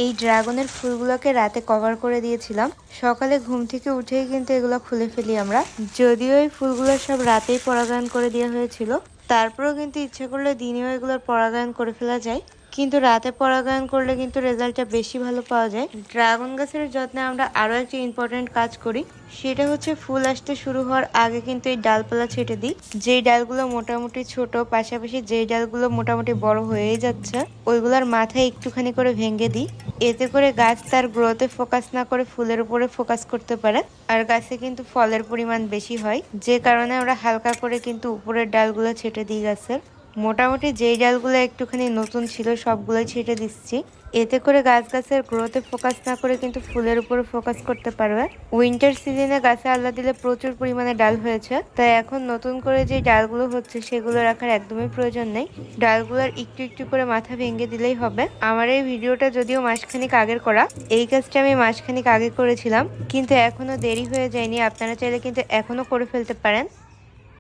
এই ড্রাগনের ফুলগুলোকে রাতে কভার করে দিয়েছিলাম। সকালে ঘুম থেকে উঠেই কিন্তু এগুলো খুলে ফেলি আমরা। যদিও এই ফুলগুলো সব রাতেই পরাগায়ন করে দেওয়া হয়েছিল, তারপরেও কিন্তু ইচ্ছা করলে দিনেও এগুলোর পরাগায়ন করে ফেলা যায়। কিন্তু রাতে পরাগায়ন করলে কিন্তু রেজাল্টটা বেশি ভালো পাওয়া যায়। ড্রাগন গাছের যত্নে আমরা আরো একটা ইম্পর্টেন্ট কাজ করি, সেটা হচ্ছে ফুল আসতে শুরু হওয়ার আগে কিন্তু এই ডালপালা ছেটে দিই। যেই ডালগুলো মোটামুটি ছোট, পাশাপাশি যেই ডালগুলো মোটামুটি বড় হয়েই যাচ্ছে, ওইগুলোর মাথায় একটুখানি করে ভেঙে দিই। এতে করে গাছ তার গ্রোথে ফোকাস না করে ফুলের উপরে ফোকাস করতে পারে, আর গাছে কিন্তু ফলের পরিমাণ বেশি হয়। যে কারণে আমরা হালকা করে কিন্তু উপরের ডালগুলো ছেটে দিই গাছের। মোটামুটি যেই ডালগুলো একটুখানি নতুন ছিল সবগুলোই ছেটে দিচ্ছি। এতে করে গাছের গ্রোথে ফোকাস না করে কিন্তু ফুলের উপরে ফোকাস করতে পারবে। উইন্টার সিজনে গাছে আল্লাহ দিলে প্রচুর পরিমাণে ডাল হয়েছে, তাই এখন নতুন করে যে ডালগুলো হচ্ছে সেগুলো রাখার একদমই প্রয়োজন নেই। ডালগুলোর একটু একটু করে মাথা ভেঙে দিলেই হবে। আমার এই ভিডিওটা যদিও মাসখানিক আগের করা, এই কাজটা আমি মাসখানিক আগে করেছিলাম, কিন্তু এখনো দেরি হয়ে যায়নি। আপনারা চাইলে কিন্তু এখনো করে ফেলতে পারেন।